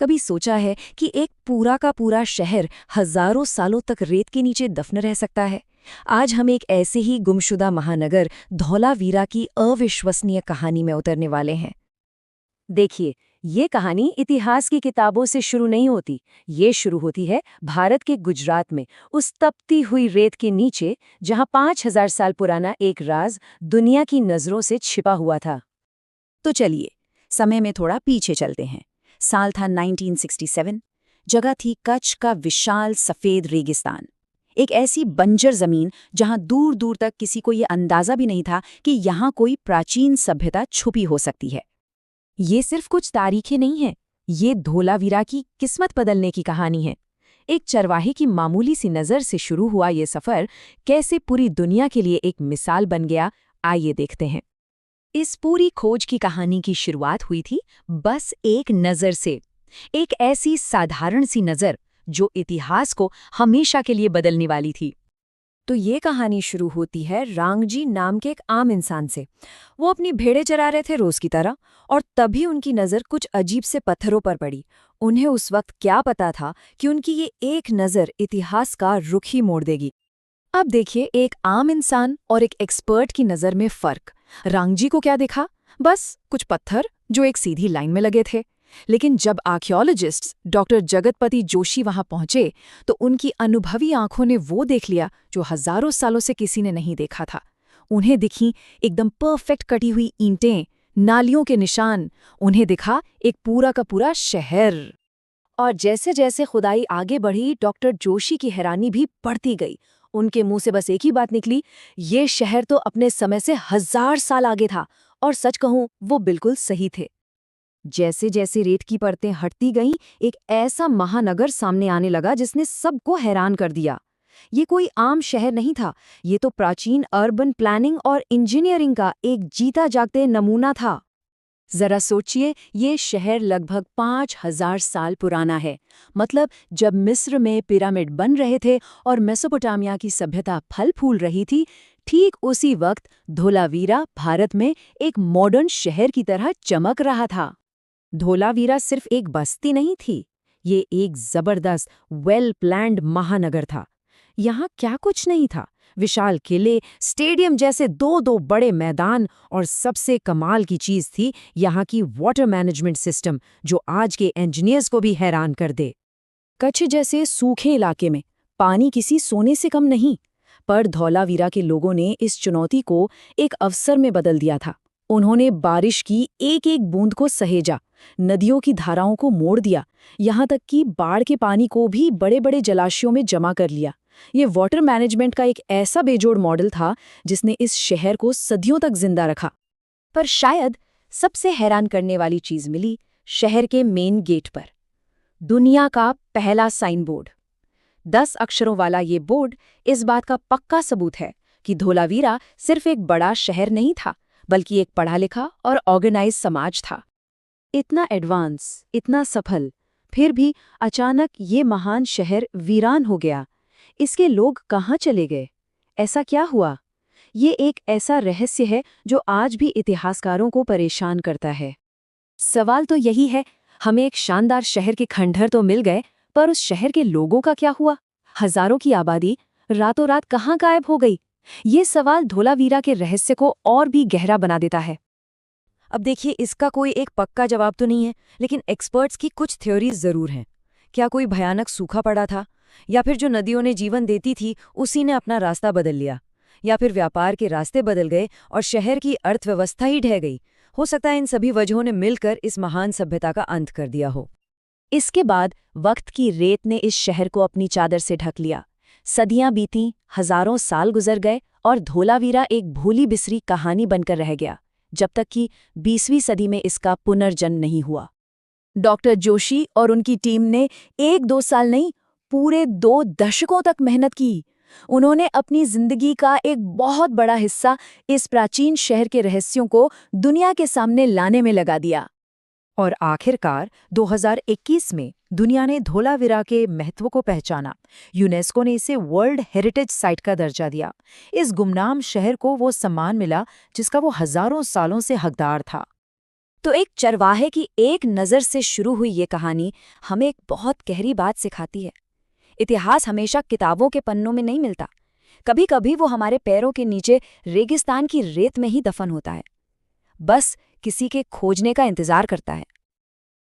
कभी सोचा है कि एक पूरा का पूरा शहर हजारों सालों तक रेत के नीचे दफन रह सकता है? आज हम एक ऐसे ही गुमशुदा महानगर धौलावीरा की अविश्वसनीय कहानी में उतरने वाले हैं। देखिए, ये कहानी इतिहास की किताबों से शुरू नहीं होती। ये शुरू होती है भारत के गुजरात में, उस तपती हुई रेत के नीचे, जहां 5000 साल पुराना एक राज दुनिया की नजरों से छिपा हुआ था। तो चलिए, समय में थोड़ा पीछे चलते हैं। साल था 1967। जगह थी कच्छ का विशाल सफेद रेगिस्तान। एक ऐसी बंजर जमीन जहां दूर दूर तक किसी को ये अंदाजा भी नहीं था कि यहाँ कोई प्राचीन सभ्यता छुपी हो सकती है। ये सिर्फ कुछ तारीखें नहीं हैं, ये धोलावीरा की किस्मत बदलने की कहानी है। एक चरवाहे की मामूली सी नज़र से शुरू हुआ ये सफ़र कैसे पूरी दुनिया के लिए एक मिसाल बन गया, आइए देखते हैं। इस पूरी खोज की कहानी की शुरुआत हुई थी बस एक नज़र से, एक ऐसी साधारण सी नज़र जो इतिहास को हमेशा के लिए बदलने वाली थी। तो ये कहानी शुरू होती है रांगजी नाम के एक आम इंसान से। वो अपनी भेड़ें चरा रहे थे रोज की तरह, और तभी उनकी नज़र कुछ अजीब से पत्थरों पर पड़ी। उन्हें उस वक्त क्या पता था कि उनकी ये एक नज़र इतिहास का रुख ही मोड़ देगी। अब देखिए, एक आम इंसान और एक एक्सपर्ट की नज़र में फ़र्क। रांगजी को क्या दिखा? बस कुछ पत्थर जो एक सीधी लाइन में लगे थे। लेकिन जब आर्कियोलॉजिस्ट्स डॉक्टर जगतपति जोशी वहां पहुंचे, तो उनकी अनुभवी आंखों ने वो देख लिया जो हजारों सालों से किसी ने नहीं देखा था। उन्हें दिखी एकदम परफेक्ट कटी हुई ईंटें, नालियों के निशान। उन्हें दिखा एक पूरा का पूरा शहर। और जैसे जैसे खुदाई आगे बढ़ी, डॉक्टर जोशी की हैरानी भी बढ़ती गई। उनके मुंह से बस एक ही बात निकली, ये शहर तो अपने समय से 1000 साल आगे था। और सच कहूं, वो बिल्कुल सही थे। जैसे जैसे रेत की परतें हटती गईं, एक ऐसा महानगर सामने आने लगा जिसने सबको हैरान कर दिया। ये कोई आम शहर नहीं था, ये तो प्राचीन अर्बन प्लानिंग और इंजीनियरिंग का एक जीता जागते नमूना था। जरा सोचिए, ये शहर लगभग 5000 साल पुराना है। मतलब जब मिस्र में पिरामिड बन रहे थे और मेसोपोटामिया की सभ्यता फल फूल रही थी, ठीक उसी वक्त धोलावीरा भारत में एक मॉडर्न शहर की तरह चमक रहा था। धोलावीरा सिर्फ एक बस्ती नहीं थी, ये एक जबरदस्त वेल प्लान्ड महानगर था। यहाँ क्या कुछ नहीं था, विशाल किले, स्टेडियम जैसे दो दो बड़े मैदान, और सबसे कमाल की चीज थी यहाँ की वाटर मैनेजमेंट सिस्टम, जो आज के इंजीनियर्स को भी हैरान कर दे। कच्छ जैसे सूखे इलाके में पानी किसी सोने से कम नहीं, पर धौलावीरा के लोगों ने इस चुनौती को एक अवसर में बदल दिया था। उन्होंने बारिश की एक एक बूंद को सहेजा, नदियों की धाराओं को मोड़ दिया, यहाँ तक कि बाढ़ के पानी को भी बड़े बड़े जलाशयों में जमा कर लिया। ये वाटर मैनेजमेंट का एक ऐसा बेजोड़ मॉडल था जिसने इस शहर को सदियों तक जिंदा रखा। पर शायद सबसे हैरान करने वाली चीज मिली शहर के मेन गेट पर। दुनिया का पहला साइन बोर्ड। 10 अक्षरों वाला ये बोर्ड इस बात का पक्का सबूत है कि धोलावीरा सिर्फ एक बड़ा शहर नहीं था, बल्कि एक पढ़ा लिखा और ऑर्गेनाइज समाज था। इतना एडवांस, इतना सफल, फिर भी अचानक ये महान शहर वीरान हो गया। इसके लोग कहाँ चले गए? ऐसा क्या हुआ? ये एक ऐसा रहस्य है जो आज भी इतिहासकारों को परेशान करता है। सवाल तो यही है, हमें एक शानदार शहर के खंडहर तो मिल गए, पर उस शहर के लोगों का क्या हुआ? हजारों की आबादी रातों रात कहाँ गायब हो गई? ये सवाल धोलावीरा के रहस्य को और भी गहरा बना देता है। अब देखिए, इसका कोई एक पक्का जवाब तो नहीं है, लेकिन एक्सपर्ट्स की कुछ थ्योरीज जरूर हैं। क्या कोई भयानक सूखा पड़ा था? या फिर जो नदियों ने जीवन देती थी उसी ने अपना रास्ता बदल लिया? या फिर व्यापार के रास्ते बदल गए और शहर की अर्थव्यवस्था ही ढह गई? हो सकता है इन सभी वजहों ने मिलकर इस महान सभ्यता का अंत कर दिया हो। इसके बाद वक्त की रेत ने इस शहर को अपनी चादर से ढक लिया। सदियां बीतीं, हजारों साल गुजर गए, और धोलावीरा एक भूली बिसरी कहानी बनकर रह गया, जब तक कि 20वीं सदी में इसका पुनर्जन्म नहीं हुआ। डॉक्टर जोशी और उनकी टीम ने 1-2 साल नहीं, पूरे 2 दशकों तक मेहनत की। उन्होंने अपनी जिंदगी का एक बहुत बड़ा हिस्सा इस प्राचीन शहर के रहस्यों को दुनिया के सामने लाने में लगा दिया। और आखिरकार 2021 में दुनिया ने धोलावीरा के महत्व को पहचाना। यूनेस्को ने इसे वर्ल्ड हेरिटेज साइट का दर्जा दिया। इस गुमनाम शहर को वो सम्मान मिला जिसका वो हजारों सालों से हकदार था। तो एक चरवाहे की एक नज़र से शुरू हुई ये कहानी हमें एक बहुत गहरी बात सिखाती है। इतिहास हमेशा किताबों के पन्नों में नहीं मिलता। कभी कभी वो हमारे पैरों के नीचे रेगिस्तान की रेत में ही दफन होता है, बस किसी के खोजने का इंतजार करता है।